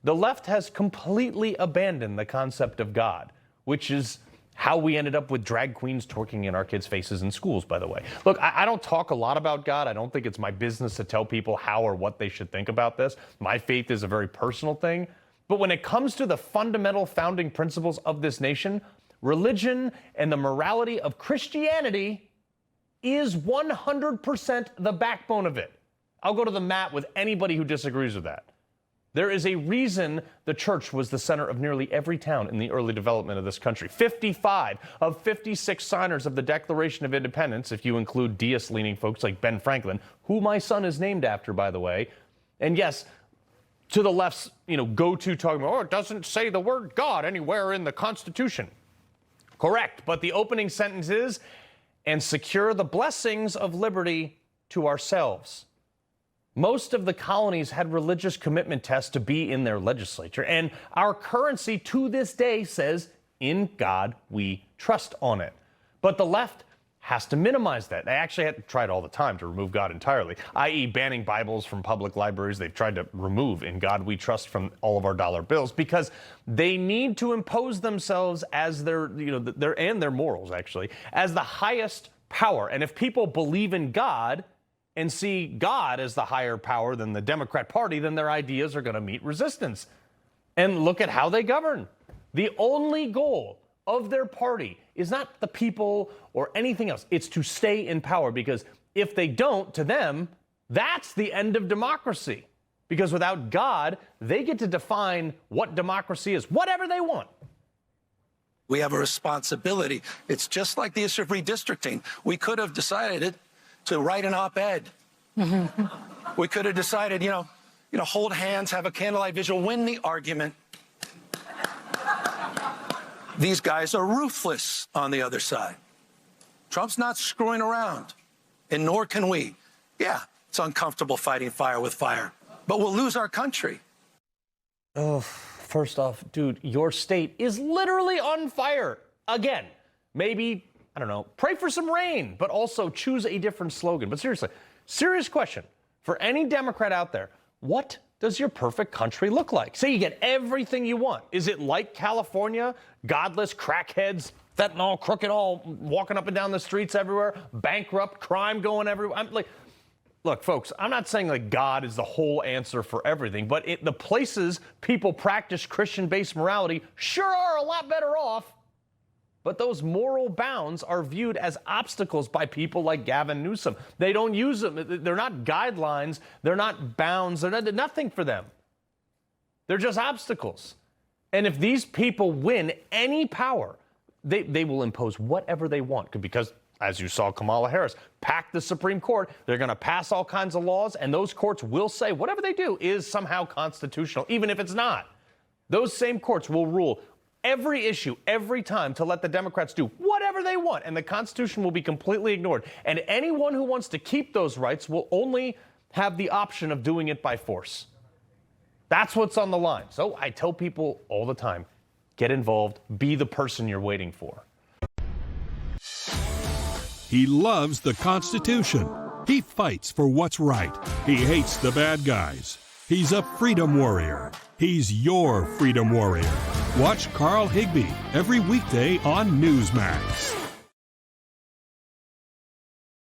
The left has completely abandoned the concept of God, which is how we ended up with drag queens twerking in our kids' faces in schools, by the way. Look, I don't talk a lot about God. I don't think it's my business to tell people how or what they should think about this. My faith is a very personal thing. But when it comes to the fundamental founding principles of this nation, religion and the morality of Christianity is 100% the backbone of it. I'll go to the mat with anybody who disagrees with that. There is a reason the church was the center of nearly every town in the early development of this country. 55 of 56 signers of the Declaration of Independence, if you include deist-leaning folks like Ben Franklin, who my son is named after, by the way. And yes, to the left's, go-to talking about, it doesn't say the word God anywhere in the Constitution. Correct, but the opening sentence is, and secure the blessings of liberty to ourselves. Most of the colonies had religious commitment tests to be in their legislature, and our currency to this day says, in God we trust on it. But the left has to minimize that. They actually had to try it all the time to remove God entirely, i.e. banning Bibles from public libraries. They've tried to remove in God we trust from all of our dollar bills because they need to impose themselves as their morals, actually, as the highest power. And if people believe in God and see God as the higher power than the Democrat Party, then their ideas are going to meet resistance. And look at how they govern. The only goal of their party is not the people or anything else. It's to stay in power, because if they don't, to them, that's the end of democracy. Because without God, they get to define what democracy is, whatever they want. We have a responsibility. It's just like the issue of redistricting. We could have decided to write an op-ed. We could have decided, hold hands, have a candlelight vigil, win the argument. These guys are ruthless on the other side. Trump's not screwing around, and nor can we. Yeah, it's uncomfortable fighting fire with fire, but we'll lose our country. Oh, first off, dude, your state is literally on fire. Again, maybe, I don't know, pray for some rain, but also choose a different slogan. But seriously, serious question for any Democrat out there. What does your perfect country look like? Say you get everything you want. Is it like California? Godless crackheads, fentanyl, crooked all walking up and down the streets everywhere, bankrupt, crime going everywhere. Look, folks, I'm not saying like God is the whole answer for everything, but the places people practice Christian-based morality sure are a lot better off. But those moral bounds are viewed as obstacles by people like Gavin Newsom. They don't use them. They're not guidelines. They're not bounds. They're nothing for them. They're just obstacles. And if these people win any power, they will impose whatever they want. Because, as you saw Kamala Harris pack the Supreme Court, they're going to pass all kinds of laws, and those courts will say whatever they do is somehow constitutional, even if it's not. Those same courts will rule every issue, every time, to let the Democrats do whatever they want, and the Constitution will be completely ignored. And anyone who wants to keep those rights will only have the option of doing it by force. That's what's on the line. So I tell people all the time, get involved, be the person you're waiting for. He loves the Constitution. He fights for what's right. He hates the bad guys. He's a freedom warrior. He's your freedom warrior. Watch Carl Higbie every weekday on Newsmax.